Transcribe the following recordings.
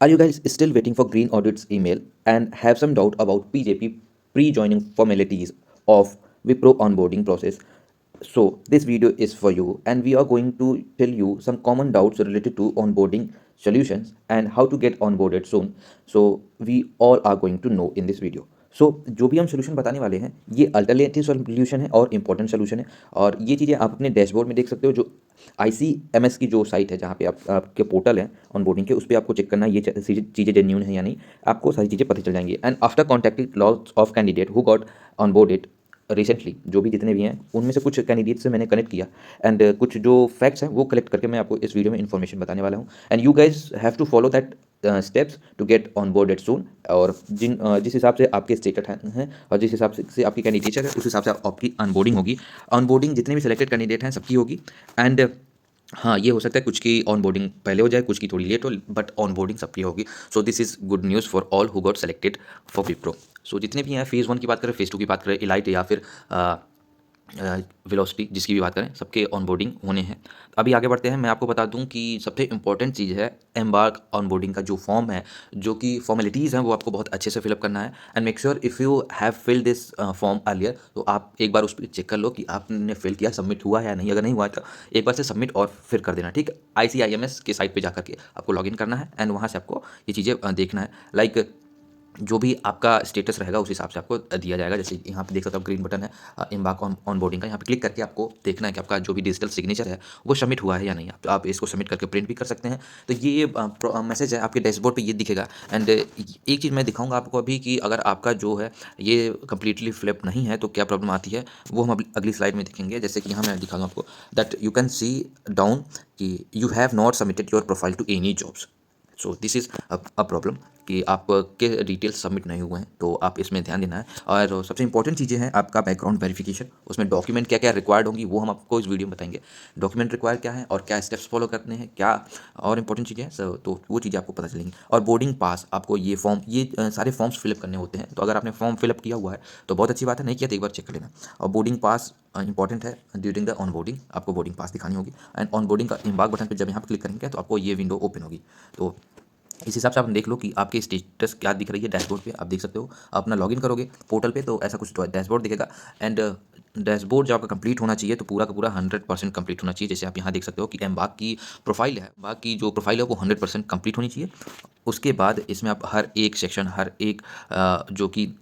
Are you guys still waiting for Green Audit's email and have some doubt about PJP pre-joining formalities of Wipro onboarding process? So this video is for you, and we are going to tell you some common doubts related to onboarding solutions and how to get onboarded soon. So we all are going to know in this video. सो जो भी हम solution बताने वाले हैं ये alternative solution है और important solution है, और ये चीज़ें आप अपने डैशबोर्ड में देख सकते हो। जो ICMS की जो साइट है जहाँ पे आपके पोर्टल है ऑनबोर्डिंग के, उस पर आपको चेक करना है ये चीज़ें जेन्यून है या नहीं। आपको सारी चीज़ें पता चल जाएंगी। And after contacting lots of candidate who got onboarded recently, जो भी जितने भी हैं उनमें से कुछ कैंडिडेट से मैंने कनेक्ट किया एंड कुछ जो फैक्ट्स हैं वो कलेक्ट करके मैं आपको इस वीडियो में इन्फॉर्मेशन बताने वाला हूँ। And you guys have to follow that steps to get on boarded soon. और जिस हिसाब से आपके स्टेटस हैं और जिस हिसाब से आपकी कैंडिडेचर है उस हिसाब से आपकी ऑनबोर्डिंग होगी। ऑनबोर्डिंग जितने भी सिलेक्टेड कैंडिडेट हैं सबकी होगी। एंड हाँ, ये हो सकता है कुछ की ऑनबोर्डिंग पहले हो जाए, कुछ की थोड़ी लेट हो, बट ऑनबोर्डिंग सबकी होगी। So this is good news for all who got selected for Wipro. So जितने भी हैं, फेज़ 1 की बात करें, फेज़ 2 की बात करें, इलाइट या फिर वेलोसिटी जिसकी भी बात करें, सबके ऑनबोर्डिंग होने हैं। अभी आगे बढ़ते हैं। मैं आपको बता दूं कि सबसे इंपॉर्टेंट चीज़ है एम्बार्क ऑनबोर्डिंग का जो फॉर्म है, जो कि फॉर्मेलिटीज़ हैं वो आपको बहुत अच्छे से फिलअप करना है। And make sure if you have fill this form earlier, तो आप एक बार उस पर चेक कर लो कि आपने फिल किया, सबमिट हुआ है या नहीं। अगर नहीं हुआ तो एक बार से सबमिट और फिर कर देना, ठीक है। ICIMS के साइट पर जा करके आपको लॉगिन करना है एंड वहाँ से आपको ये चीज़ें देखना है। लाइक जो भी आपका स्टेटस रहेगा उस हिसाब से आपको दिया जाएगा। जैसे यहाँ पे देख सकते हो ग्रीन बटन है एम्बार्क ऑन बोर्डिंग का, यहाँ पे क्लिक करके आपको देखना है कि आपका जो भी डिजिटल सिग्नेचर है वो सबमिट हुआ है या नहीं। तो आप इसको सबमिट करके प्रिंट भी कर सकते हैं। तो ये मैसेज है आपके डैशबोर्ड पे ये दिखेगा। एंड एक चीज़ मैं दिखाऊंगा आपको अभी कि अगर आपका जो है ये कम्प्लीटली फिलअप नहीं है तो क्या प्रॉब्लम आती है, वो हम अगली स्लाइड में देखेंगे। जैसे कि यहाँ मैं दिखा दूँ आपको that you can see down कि you have not submitted your profile to any jobs. So this is a problem कि आपके डिटेल्स सबमिट नहीं हुए हैं, तो आप इसमें ध्यान देना है। और सबसे इंपॉर्टेंट चीज़ें हैं आपका बैकग्राउंड वेरिफिकेशन, उसमें डॉक्यूमेंट क्या क्या रिक्वायर्ड होंगी वो हम आपको इस वीडियो में बताएंगे। डॉक्यूमेंट रिक्वायर क्या है और क्या स्टेप्स फॉलो करने हैं, क्या और इंपॉर्टेंट चीज़ें हैं तो वो चीज़ें आपको पता चलेंगी। और बोर्डिंग पास आपको ये फॉर्म, ये सारे फॉर्म्स फिलअप करने होते हैं। तो अगर आपने फॉर्म फिलअप किया हुआ है तो बहुत अच्छी बात है, नहीं किया तो एक बार चेक कर लेना। और बोर्डिंग पास इंपॉर्टेंट है। ड्यूरिंग द ऑन बोर्डिंग आपको बोर्डिंग पास दिखानी होगी। एंड ऑन बोर्डिंग का एम्बार्क बटन पर जब यहाँ पर क्लिक करेंगे तो आपको ये विंडो ओपन होगी। तो इस हिसाब से आप देख लो कि आपकी स्टेटस क्या दिख रही है। डैशबोर्ड पे आप देख सकते हो, अपना लॉगिन करोगे पोर्टल पे तो ऐसा कुछ डैशबोर्ड दिखेगा। एंड डैशबोर्ड जब आपका कंप्लीट होना चाहिए तो पूरा का पूरा 100% कंप्लीट होना चाहिए। जैसे आप यहाँ देख सकते हो कि एम्बार्क की प्रोफाइल है, एम्बार्क की जो प्रोफाइल है वो 100% कंप्लीट होनी चाहिए। उसके बाद इसमें आप हर एक सेक्शन, हर एक जो कि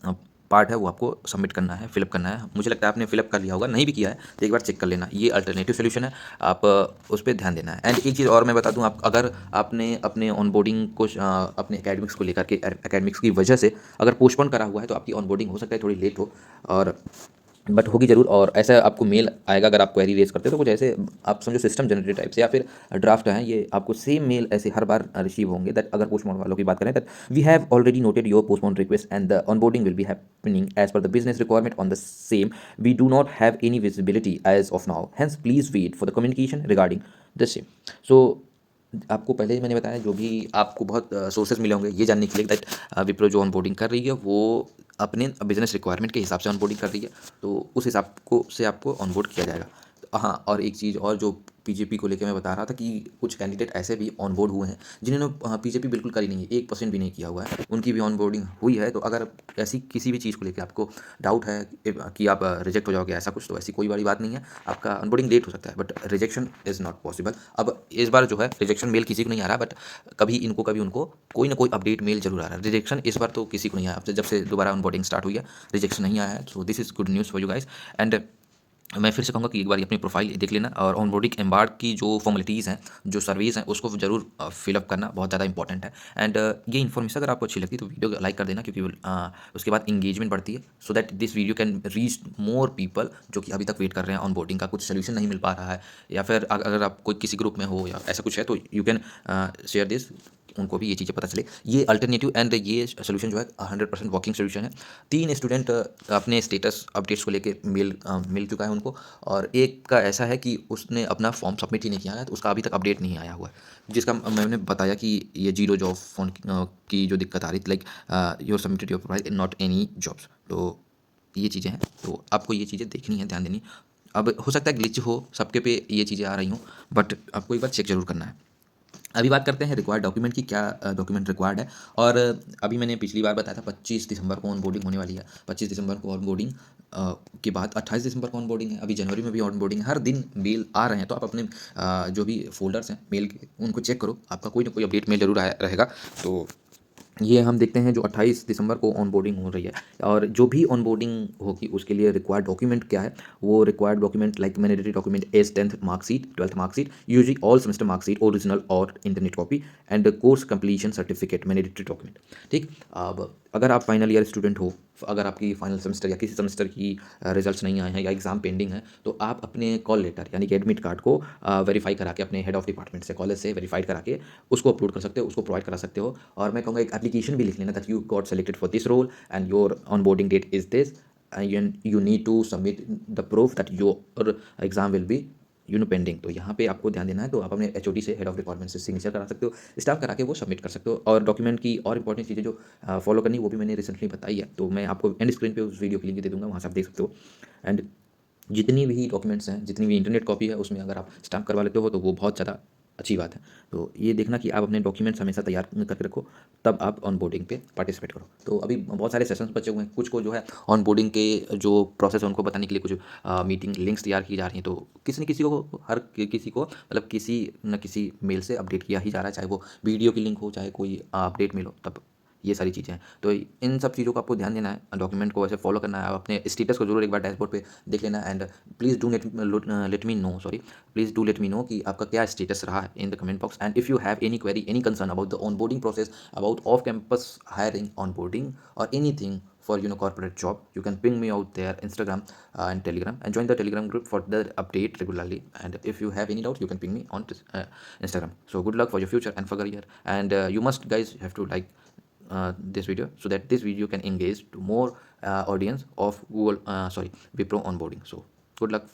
पार्ट है वो आपको सबमिट करना है, फिलअप करना है। मुझे लगता है आपने फिलअप कर लिया होगा, नहीं भी किया है तो एक बार चेक कर लेना। ये अल्टरनेटिव सोल्यूशन है, आप उस पर ध्यान देना है। एंड एक चीज़ और मैं बता दूं, आप अगर आपने अपने ऑनबोर्डिंग को अपने एकेडमिक्स को लेकर के, एकेडमिक्स की वजह से अगर पोस्टपोन करा हुआ है तो आपकी ऑनबोर्डिंग हो सकता है थोड़ी लेट हो, और बट होगी ज़रूर। और ऐसा आपको मेल आएगा अगर आप क्वेरी रेज करते हो तो कुछ ऐसे आप समझो सिस्टम जनरेटेड टाइप से या फिर ड्राफ्ट है, ये आपको सेम मेल ऐसे हर बार रिसीव होंगे। दैट अगर पोस्टपोन वालों की बात करें that we have already noted your postpone request and the onboarding will be happening as per the business requirement on the same. We do not have any visibility as of now, hence please wait for the communication regarding the same. So आपको पहले ही मैंने बताया, जो भी आपको बहुत sources मिले होंगे ये जानने के लिए दैट विप्रो जो ऑनबोर्डिंग कर रही है वो अपने बिजनेस रिक्वायरमेंट के हिसाब से ऑनबोर्डिंग कर रही है, तो उस हिसाब को से आपको ऑनबोर्ड किया जाएगा। तो हाँ, और एक चीज़ और जो PJP को लेकर मैं बता रहा था कि कुछ कैंडिडेट ऐसे भी ऑनबोर्ड हुए हैं जिन्होंने PJP बिल्कुल करी नहीं है, 1% भी नहीं किया हुआ है, उनकी भी ऑनबोर्डिंग हुई है। तो अगर ऐसी किसी भी चीज़ को लेकर आपको डाउट है कि आप रिजेक्ट हो जाओगे ऐसा कुछ, तो ऐसी कोई बड़ी बात नहीं है। आपका ऑनबोर्डिंग लेट हो सकता है but rejection is not possible. अब इस बार जो है रिजेक्शन मेल किसी को नहीं आ रहा, बट कभी इनको कभी उनको कोई ना कोई अपडेट मेल जरूर आ रहा है। रिजेक्शन इस बार तो किसी को नहीं आया, अब से जब से दोबारा ऑनबोर्डिंग स्टार्ट हुई है रिजेक्शन नहीं आया है। सो this is good news for you guys. And मैं फिर से कहूँगा कि एक बार अपनी प्रोफाइल देख लेना और ऑनबोर्डिंग एम्बार्क की जो फॉर्मेलिटीज़ हैं, जो सर्विस हैं, उसको ज़रूर फिलअप करना, बहुत ज़्यादा इंपॉर्टेंट है। एंड ये इन्फॉर्मेशन अगर आपको अच्छी लगती है तो वीडियो को लाइक कर देना, क्योंकि उसके बाद इंगेजमेंट बढ़ती है, so that this video can reach more people जो कि अभी तक वेट कर रहे हैं ऑनबोर्डिंग का, कुछ सोल्यूशन नहीं मिल पा रहा है, या फिर अगर आप कोई किसी ग्रुप में हो या ऐसा कुछ है तो यू कैन शेयर दिस, उनको भी ये चीज़ें पता चले। ये अल्टरनेटिव एंड ये सोल्यूशन जो है 100% वर्किंग सोल्यूशन है। 3 स्टूडेंट अपने स्टेटस अपडेट्स को लेके मिल चुका है उनको, और एक का ऐसा है कि उसने अपना फॉर्म सबमिट ही नहीं किया है, तो उसका अभी तक अपडेट नहीं आया हुआ है, जिसका मैंने बताया कि ये जीरो जॉब फोन की जो दिक्कत आ रही थी, like your submitted your profile not any jobs. तो ये चीज़ें हैं, तो आपको ये चीज़ें देखनी है, ध्यान देनी। अब हो सकता है ग्लिच हो, सबके पे ये चीज़ें आ रही हों, बट आपको एक बार चेक जरूर करना है। अभी बात करते हैं रिक्वायर्ड डॉक्यूमेंट की, क्या डॉक्यूमेंट रिक्वायर्ड है। और अभी मैंने पिछली बार बताया था 25 दिसंबर को ऑनबोर्डिंग होने वाली है। 25 दिसंबर को ऑनबोर्डिंग के बाद 28 दिसंबर को ऑनबोर्डिंग है। अभी जनवरी में भी ऑनबोर्डिंग है। हर दिन मेल आ रहे हैं, तो आप अपने जो भी फोल्डर्स हैं मेल के, उनको चेक करो, आपका कोई ना कोई अपडेट मेल जरूर रहेगा। तो ये हम देखते हैं जो 28 दिसंबर को ऑनबोर्डिंग हो रही है। और जो भी ऑनबोर्डिंग होगी उसके लिए रिक्वायर्ड डॉक्यूमेंट क्या है, वो required document like mandatory document as 10th marksheet, 12th marksheet, using all semester marksheet original और internet copy, and course completion certificate mandatory document. ठीक। अब अगर आप फाइनल ईयर स्टूडेंट हो, अगर आपकी फाइनल सेमेस्टर या किसी सेमेस्टर की रिजल्ट्स नहीं आए हैं या एग्ज़ाम पेंडिंग है, तो आप अपने कॉल लेटर यानी कि एडमिट कार्ड को वेरीफाई करा के अपने हेड ऑफ डिपार्टमेंट से, कॉलेज से वेरीफाइड करा के उसको अपलोड कर सकते हो, उसको प्रोवाइड करा सकते हो। और मैं कहूँगा एक एप्लीकेशन भी लिख लेना that you got selected for this role and your onboarding date is this, and you need to submit the proof that your exam will be pending. तो यहाँ पे आपको ध्यान देना है। तो आप अपने एचओडी से, हेड ऑफ डिपार्टमेंट से सिग्नेचर करा सकते हो, स्टाफ करा के वो सबमिट कर सकते हो। और डॉक्यूमेंट की और इंपॉर्टेंट चीज़ें जो फॉलो करनी वो भी मैंने रिसेंटली बताई है, तो मैं आपको एंड स्क्रीन पे उस वीडियो की लिंक दे दूंगा, वहाँ से आप देख सकते हो। एंड जितनी भी डॉक्यूमेंट्स हैं, जितनी भी इंटरनेट कॉपी है, उसमें अगर आप स्टैम्प करवा लेते हो तो वो बहुत ज़्यादा अच्छी बात है। तो ये देखना कि आप अपने डॉक्यूमेंट्स हमेशा तैयार करके रखो, तब आप ऑन बोर्डिंग पे पार्टिसिपेट करो। तो अभी बहुत सारे सेशंस बचे हुए हैं, कुछ को जो है ऑन बोर्डिंग के जो प्रोसेस है उनको बताने के लिए कुछ मीटिंग लिंक्स तैयार की जा रही हैं। तो किसी न किसी को, किसी को मतलब किसी न किसी मेल से अपडेट किया ही जा रहा है, चाहे वो वीडियो की लिंक हो, चाहे कोई अपडेट मेल हो, तब ये सारी चीज़ें हैं। तो इन सब चीज़ों को आपको ध्यान देना है, डॉक्यूमेंट को ऐसे फॉलो करना है। आप अपने स्टेटस को जरूर एक बार डैशबोर्ड पे देख लेना। And please do let me know, sorry, please do let me know कि आपका क्या स्टेटस रहा है in the comment box. And if you have any query, any concern about the onboarding process, about off campus hiring, onboarding, or anything for corporate job, you can ping me out there Instagram and Telegram, and join the Telegram group for the update regularly. And if you have any doubt, you can ping me on Instagram. So good luck for your future and for career. And you must guys have to like this video, so that this video can engage to more audience of Google, sorry, Wipro onboarding. So good luck.